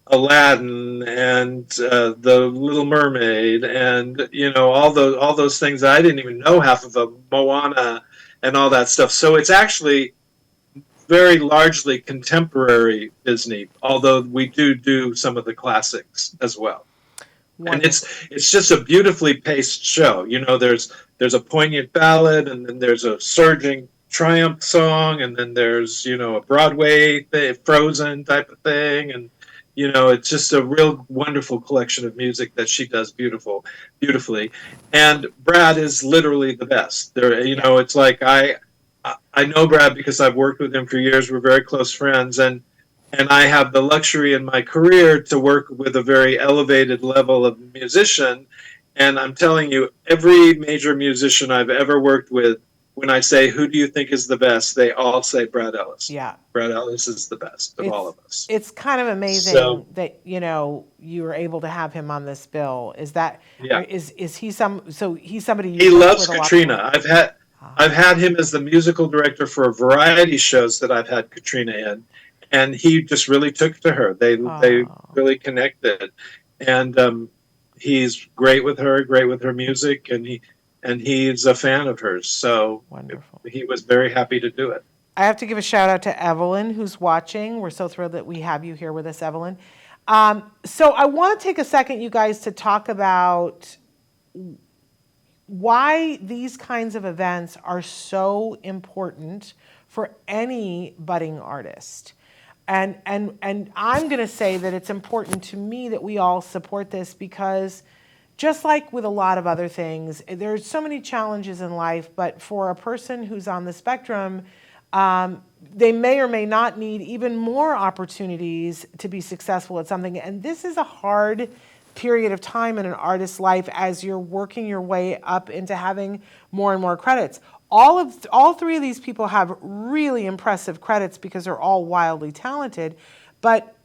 Aladdin and the Little Mermaid, and all those things that I didn't even know half of them, Moana, and all that stuff. So it's actually very largely contemporary Disney, although we do some of the classics as well. And it's just a beautifully paced show. There's a poignant ballad, and then there's a surging triumph song, and then there's a Broadway Frozen type of thing, and it's just a real wonderful collection of music that she does beautifully. And Brad is literally the best. It's like I know Brad because I've worked with him for years. We're very close friends, and I have the luxury in my career to work with a very elevated level of musician. And I'm telling you, every major musician I've ever worked with, when I say, who do you think is the best? They all say Brad Ellis. Yeah. Brad Ellis is the best of all of us. It's kind of amazing that, you were able to have him on this bill. Is that, is he he's somebody he loves Katrina. I've had him as the musical director for a variety of shows that I've had Katrina in. And he just really took to her. They really connected, and he's great with her music, and he's a fan of hers. So wonderful. He was very happy to do it. I have to give a shout out to Evelyn, who's watching. We're so thrilled that we have you here with us, Evelyn. So I want to take a second, you guys, to talk about why these kinds of events are so important for any budding artist. And I'm going to say that it's important to me that we all support this because just like with a lot of other things, there's so many challenges in life, but for a person who's on the spectrum, they may or may not need even more opportunities to be successful at something. And this is a hard period of time in an artist's life as you're working your way up into having more and more credits. All three of these people have really impressive credits because they're all wildly talented. But,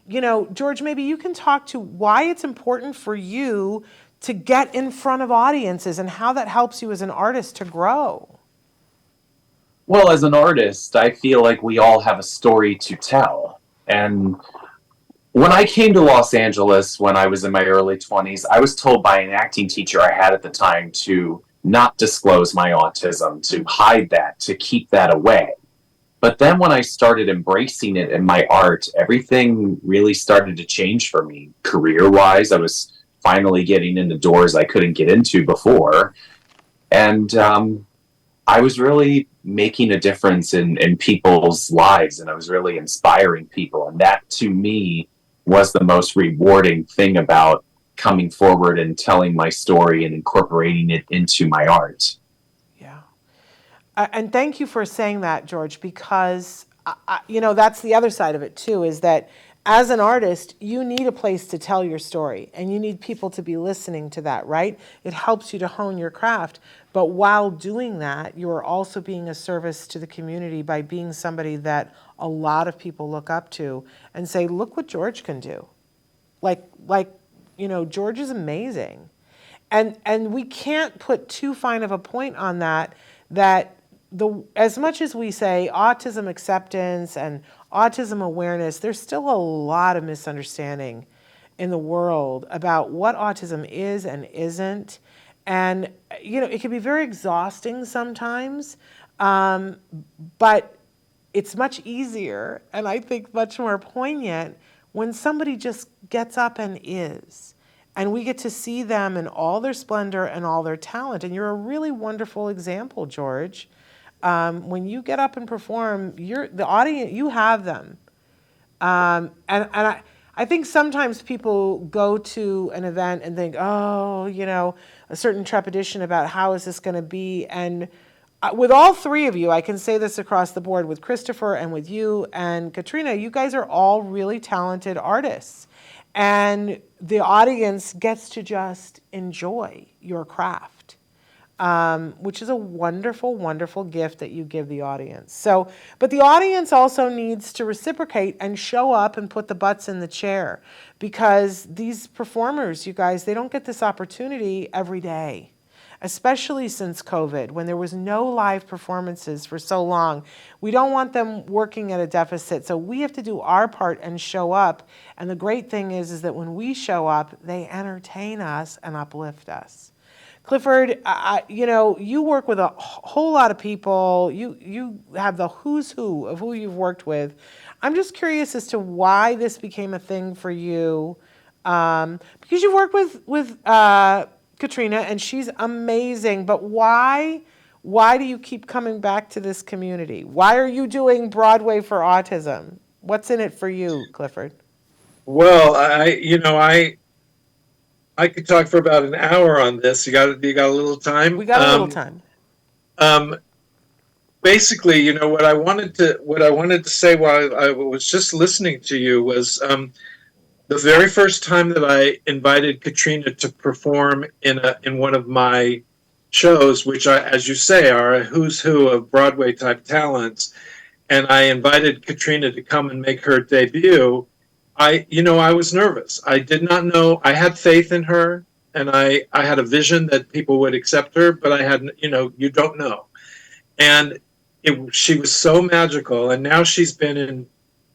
George, maybe you can talk to why it's important for you to get in front of audiences and how that helps you as an artist to grow. Well, as an artist, I feel like we all have a story to tell. And when I came to Los Angeles when I was in my early 20s, I was told by an acting teacher I had at the time to not disclose my autism, to hide that, to keep that away. But then when I started embracing it in my art, everything really started to change for me. Career-wise, I was finally getting into doors I couldn't get into before. And I was really making a difference in people's lives, and I was really inspiring people. And that, to me, was the most rewarding thing about coming forward and telling my story and incorporating it into my art. Yeah. And thank you for saying that, George, because, that's the other side of it too, is that as an artist, you need a place to tell your story and you need people to be listening to that, right? It helps you to hone your craft. But while doing that, you are also being a service to the community by being somebody that a lot of people look up to and say, look what George can do. George is amazing. And we can't put too fine of a point on that as much as we say autism acceptance and autism awareness, there's still a lot of misunderstanding in the world about what autism is and isn't. And, it can be very exhausting sometimes, but it's much easier and I think much more poignant when somebody just gets up and is. And we get to see them in all their splendor and all their talent. And you're a really wonderful example, George. When you get up and perform, the audience, you have them. And I think sometimes people go to an event and think, oh, a certain trepidation about how is this going to be. And with all three of you, I can say this across the board with Christopher and with you and Katrina, you guys are all really talented artists. And the audience gets to just enjoy your craft, which is a wonderful, wonderful gift that you give the audience. So, but the audience also needs to reciprocate and show up and put the butts in the chair, because these performers, you guys, they don't get this opportunity every day. Especially since COVID, when there was no live performances for so long. We don't want them working at a deficit, so we have to do our part and show up. And the great thing is that when we show up, they entertain us and uplift us. Clifford, you work with a whole lot of people. You have the who's who of who you've worked with. I'm just curious as to why this became a thing for you, because you work with Katrina, and she's amazing, but why do you keep coming back to this community? Why are you doing Broadway for Autism? What's in it for you, Clifford? Well, I could talk for about an hour on this. You got a little time? We got a little time. Basically, what I wanted to say while I was just listening to you was, the very first time that I invited Katrina to perform in one of my shows, which as you say, are a who's who of Broadway type talents, and I invited Katrina to come and make her debut, I was nervous. I did not know. I had faith in her, and I had a vision that people would accept her, but I hadn't. You don't know. And she was so magical, and now she's been in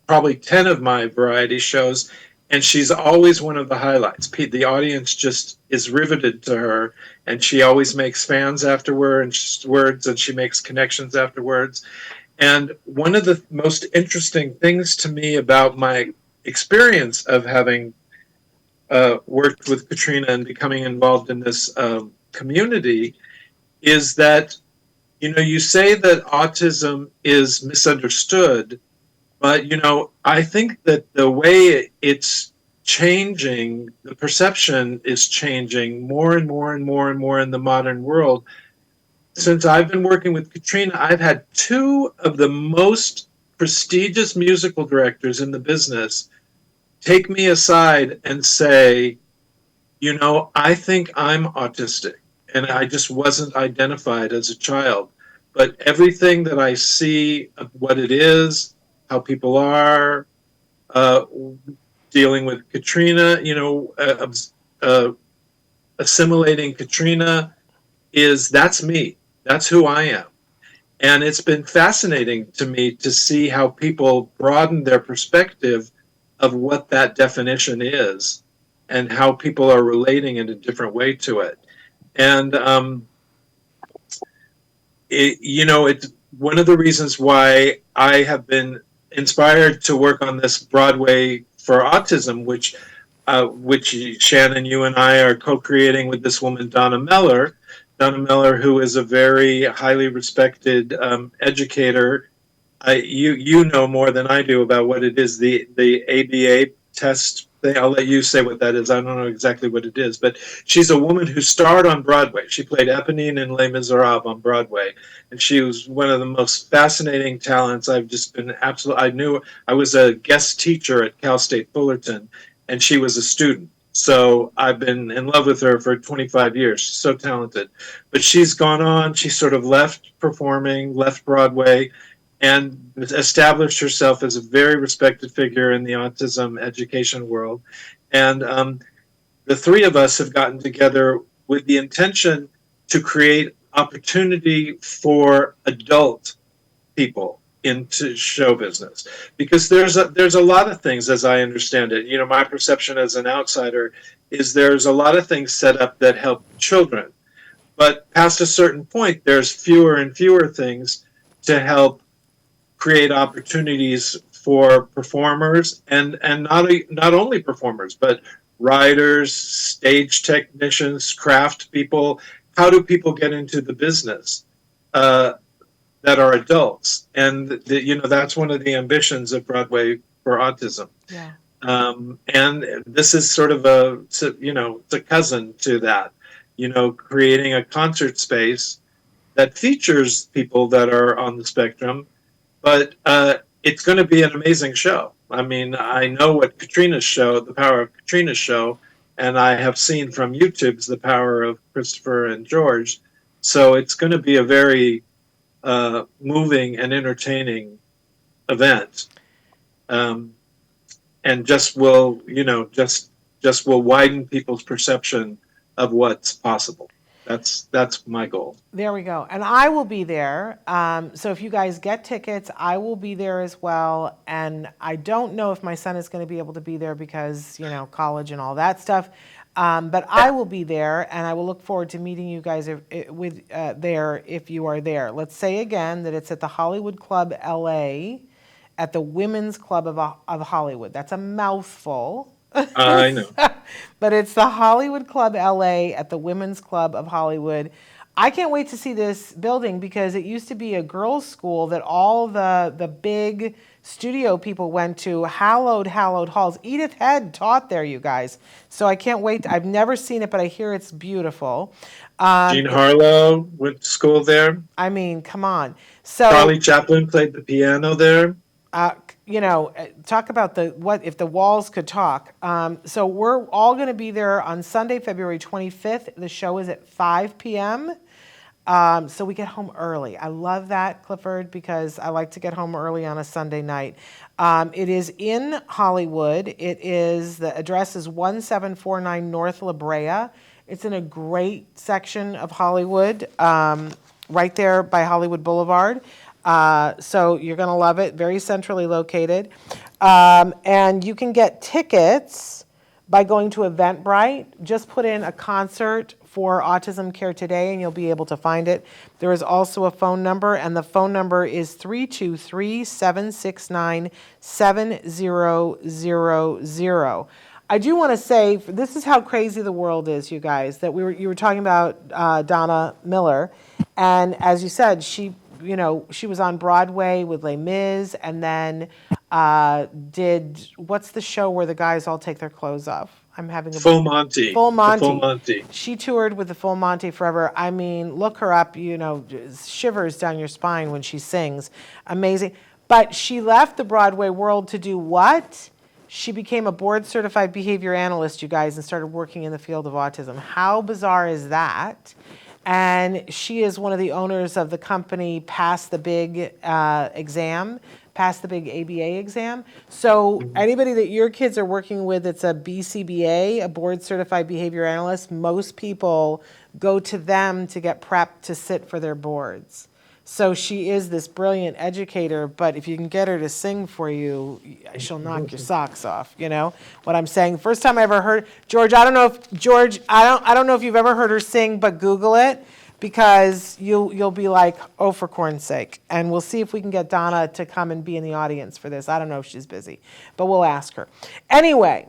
probably 10 of my variety shows. And she's always one of the highlights. The audience just is riveted to her, and she always makes fans afterwards, and she makes connections afterwards. And one of the most interesting things to me about my experience of having worked with Katrina and becoming involved in this community is that, you say that autism is misunderstood. But, I think that the way it's changing, the perception is changing more and more and more and more in the modern world. Since I've been working with Katrina, I've had two of the most prestigious musical directors in the business take me aside and say, I think I'm autistic, and I just wasn't identified as a child. But everything that I see of what it is, how people are dealing with Katrina, assimilating Katrina, that's me. That's who I am. And it's been fascinating to me to see how people broaden their perspective of what that definition is and how people are relating in a different way to it. And, it's one of the reasons why I have been inspired to work on this Broadway for Autism, which Shannon, you and I are co-creating with this woman, Donna Meller, who is a very highly respected educator. You know more than I do about what it is, the ABA test thing. I'll let you say what that is. I don't know exactly what it is, but she's a woman who starred on Broadway. She played Eponine in Les Miserables on Broadway, and she was one of the most fascinating talents. I've just been I was a guest teacher at Cal State Fullerton, and she was a student. So I've been in love with her for 25 years. She's so talented. But she's gone on. She sort of left performing, left Broadway, and established herself as a very respected figure in the autism education world. And the three of us have gotten together with the intention to create opportunity for adult people into show business, because there's a lot of things, as I understand it. My perception as an outsider is there's a lot of things set up that help children, but past a certain point, there's fewer and fewer things to help create opportunities for performers, and not only performers, but writers, stage technicians, craft people. How do people get into the business that are adults? And that's one of the ambitions of Broadway for Autism. Yeah. And this is sort of it's a cousin to that. Creating a concert space that features people that are on the spectrum, but it's going to be an amazing show. I mean, I know what the power of Katrina's show, and I have seen from YouTube's the power of Christopher and George. So it's going to be a very moving and entertaining event, and just will widen people's perception of what's possible. That's my goal. There we go. And I will be there. So if you guys get tickets, I will be there as well. And I don't know if my son is going to be able to be there because, college and all that stuff. But I will be there, and I will look forward to meeting you guys there if you are there. Let's say again that it's at the Hollywood Club LA at the Women's Club of Hollywood. That's a mouthful. I know. But it's the Hollywood Club LA at the Women's Club of Hollywood. I can't wait to see this building because it used to be a girls' school that all the big studio people went to. Hallowed halls. Edith Head taught there, you guys. So I can't wait. I've never seen it, but I hear it's beautiful. Jean Harlow went to school there. I mean, come on. So Charlie Chaplin played the piano there. Talk about what if the walls could talk. So we're all going to be there on Sunday, February 25th. The show is at 5 p.m. So we get home early. I love that, Clifford, because I like to get home early on a Sunday night. It is in Hollywood. The address is 1749 North La Brea. It's in a great section of Hollywood, right there by Hollywood Boulevard. So you're going to love it. Very centrally located. And you can get tickets by going to Eventbrite. Just put in a concert for Autism Care Today, and you'll be able to find it. There is also a phone number, and the phone number is 323-769-7000. I do want to say, this is how crazy the world is, you guys, that you were talking about Donna Miller, and as you said, she was on Broadway with Les Mis, and then what's the show where the guys all take their clothes off? I'm having a Full Monty. Full Monty. Full Monty. She toured with the Full Monty forever. I mean, look her up, shivers down your spine when she sings. Amazing. But she left the Broadway world to do what? She became a board-certified behavior analyst, you guys, and started working in the field of autism. How bizarre is that? And she is one of the owners of the company Pass the Big exam, Pass the Big ABA exam. So anybody that your kids are working with that's a BCBA, a board certified behavior analyst, most people go to them to get prepped to sit for their boards. So she is this brilliant educator, but if you can get her to sing for you, she'll knock your socks off. You know what I'm saying? First time I ever heard George. I don't know if you've ever heard her sing, but Google it because you'll be like, oh, for corn's sake. And we'll see if we can get Donna to come and be in the audience for this. I don't know if she's busy, but we'll ask her. Anyway,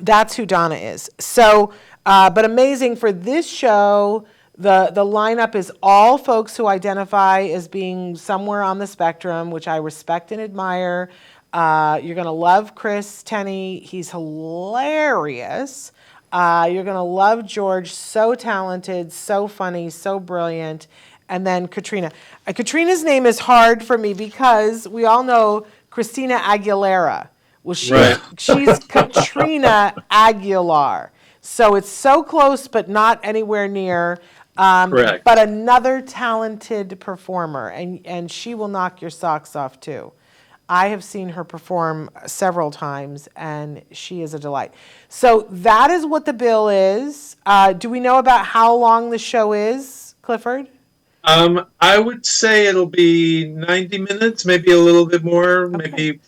that's who Donna is. So, but amazing for this show. The lineup is all folks who identify as being somewhere on the spectrum, which I respect and admire. You're going to love Chris Tenney. He's hilarious. You're going to love George. So talented, so funny, so brilliant. And then Katrina. Katrina's name is hard for me because we all know Christina Aguilera. Well, she's Katrina Aguilar. So it's so close, but not anywhere near. Correct. But another talented performer, and she will knock your socks off too. I have seen her perform several times, and she is a delight. So that is what the bill is. Do we know about how long the show is, Clifford? I would say it'll be 90 minutes, maybe a little bit more, Okay. maybe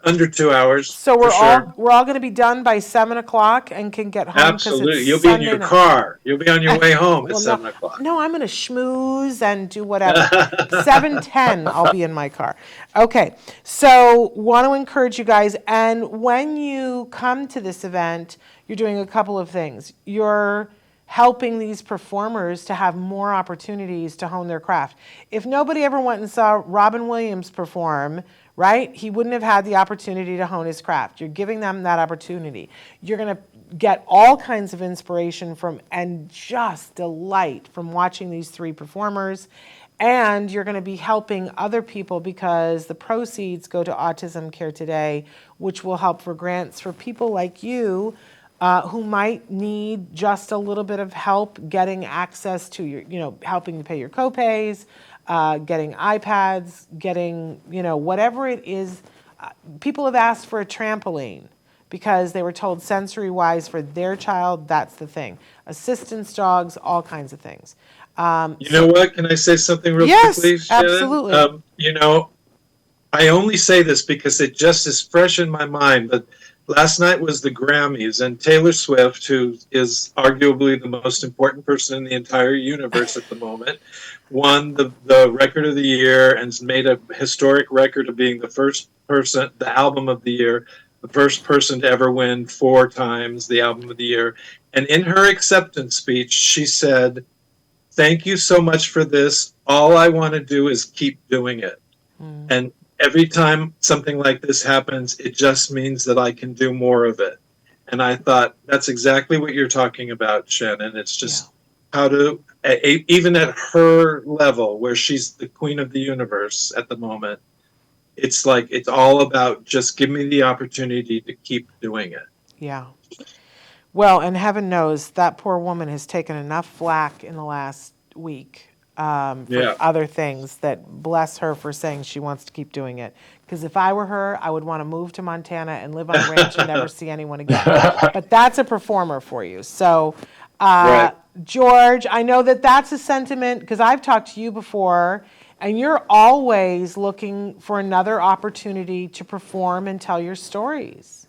under 2 hours So for sure. we're all going to be done by 7 o'clock and can get home because it's Absolutely. You'll be in Sunday your night. car. You'll be on your way home at Well, 7 o'clock. no, I'm going to schmooze and do whatever. 7:10, I'll be in my car. Okay, so want to encourage you guys, and when you come to this event, you're doing a couple of things. You're helping these performers to have more opportunities to hone their craft. If nobody ever went and saw Robin Williams perform, right, he wouldn't have had the opportunity to hone his craft. You're giving them that opportunity. You're going to get all kinds of inspiration from and just delight from watching these three performers. And you're going to be helping other people because the proceeds go to Autism Care Today, which will help for grants for people like you who might need just a little bit of help getting access to your, helping to pay your copays, getting iPads, getting, whatever it is. People have asked for a trampoline because they were told sensory-wise for their child, that's the thing. Assistance dogs, all kinds of things. You know what? Can I say something real Yes, quickly, Shannon? absolutely. I only say this because it just is fresh in my mind, but last night was the Grammys, and Taylor Swift, who is arguably the most important person in the entire universe at the moment, won the record of the year and made a historic record of being the first person, the album of the year, the first person to ever win 4 times the album of the year. And in her acceptance speech, she said, "Thank you so much for this. All I want to do is keep doing it." And every time something like this happens, it just means that I can do more of it. And I thought, that's exactly what you're talking about, Shannon. It's just how to, even at her level, where she's the queen of the universe at the moment, it's like, it's all about just give me the opportunity to keep doing it. Yeah. Well, and heaven knows that poor woman has taken enough flack in the last week for other things that bless her for saying she wants to keep doing it. Because if I were her, I would want to move to Montana and live on a ranch and never see anyone again. But that's a performer for you. So, Right. George, I know that that's a sentiment because I've talked to you before, and you're always looking for another opportunity to perform and tell your stories.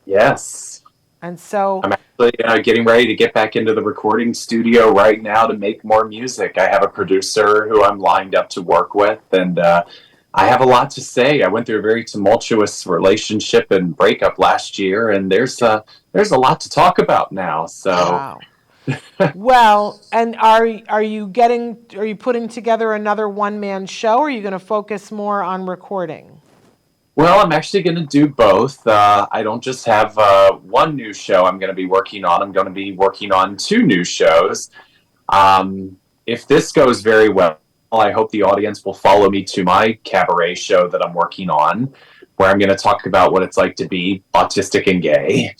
Yes. And so I'm actually getting ready to get back into the recording studio right now to make more music. I have a producer who I'm lined up to work with, and I have a lot to say. I went through a very tumultuous relationship and breakup last year, and there's a lot to talk about now. So, wow. Well, and are you putting together another one-man show, or are you going to focus more on recording? well, I'm actually going to do both. I don't just have one new show I'm going to be working on. I'm going to be working on 2 new shows. If this goes very well, I hope the audience will follow me to my Cabaret show that I'm working on, where I'm going to talk about what it's like to be autistic and gay.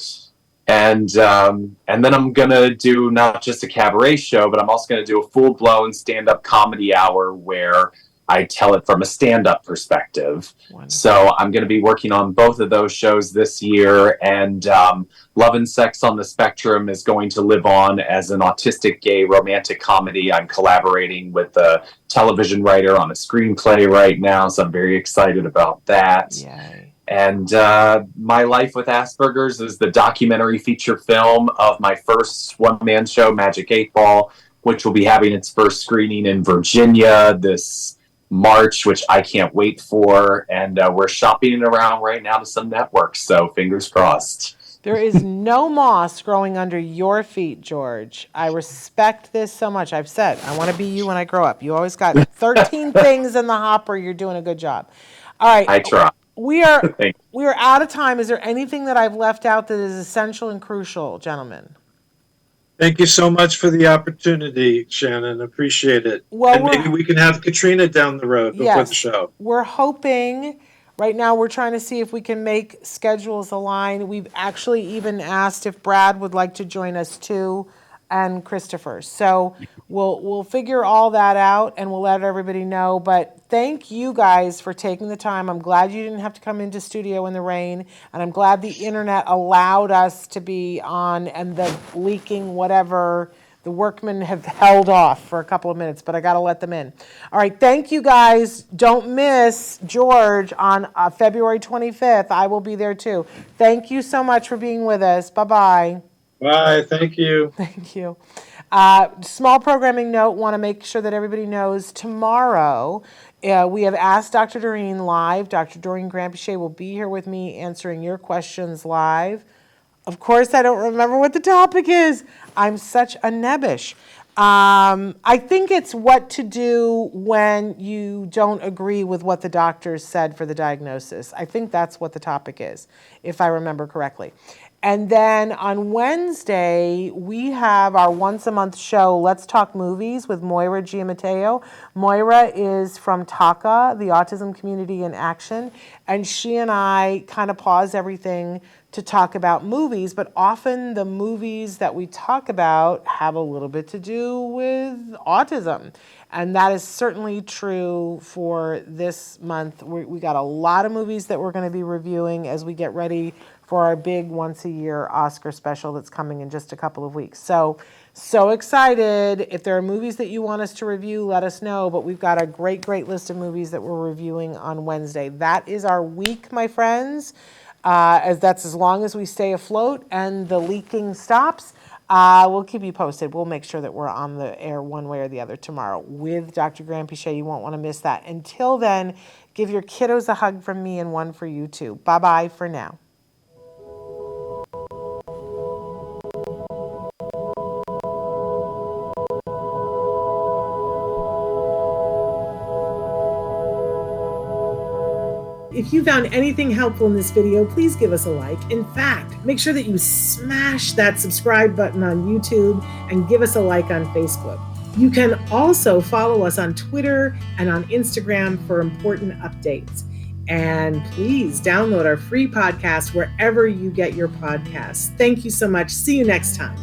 And then I'm going to do not just a Cabaret show, but I'm also going to do a full-blown stand-up comedy hour where I tell it from a stand-up perspective. Wonderful. So I'm going to be working on both of those shows this year, and Love and Sex on the Spectrum is going to live on as an autistic gay romantic comedy. I'm collaborating with a television writer on a screenplay right now, so I'm very excited about that. Yay. And My Life with Asperger's is the documentary feature film of my first one-man show, Magic 8 Ball, which will be having its first screening in Virginia this March, which I can't wait for. And we're shopping it around right now to some networks, so fingers crossed. There is no moss growing under your feet, George. I respect this so much. I've said, I want to be you when I grow up. You always got 13 things in the hopper. You're doing a good job. All right. I try. We are out of time. Is there anything that I've left out that is essential and crucial, gentlemen? Thank you so much for the opportunity, Shannon. Appreciate it. Well, and maybe we can have Katrina down the road before the show. We're hoping. Right now, we're trying to see if we can make schedules align. We've actually even asked if Brad would like to join us too, and Christopher. So we'll figure all that out and we'll let everybody know. But thank you guys for taking the time. I'm glad you didn't have to come into studio in the rain, and I'm glad the internet allowed us to be on, and the leaking whatever The workmen have held off for a couple of minutes, but I got to let them in. All right, thank you guys. Don't miss George on February 25th. I will be there too. Thank you so much for being with us. Bye-bye. Bye. Thank you. Thank you. Small programming note, want to make sure that everybody knows tomorrow we have Asked Dr. Doreen live. Dr. Doreen Granpeesheh will be here with me answering your questions live. Of course, I don't remember what the topic is. I'm such a nebbish. I think it's what to do when you don't agree with what the doctors said for the diagnosis. I think that's what the topic is, if I remember correctly. And then on Wednesday, we have our once-a-month show, Let's Talk Movies, with Moira Giammatteo. Moira is from TACA, the Autism Community in Action, and she and I kind of pause everything to talk about movies, but often the movies that we talk about have a little bit to do with autism. And that is certainly true for this month. We got a lot of movies that we're going to be reviewing as we get ready for our big once-a-year Oscar special that's coming in just a couple of weeks. So excited. If there are movies that you want us to review, let us know. But we've got a great list of movies that we're reviewing on Wednesday. That is our week, my friends. That's as long as we stay afloat and the leaking stops. We'll keep you posted. We'll make sure that we're on the air one way or the other tomorrow with Dr. Granpeesheh. You won't want to miss that. Until then, give your kiddos a hug from me and one for you too. Bye-bye for now. If you found anything helpful in this video, please give us a like. In fact, make sure that you smash that subscribe button on YouTube and give us a like on Facebook. You can also follow us on Twitter and on Instagram for important updates. And please download our free podcast wherever you get your podcasts. Thank you so much. See you next time.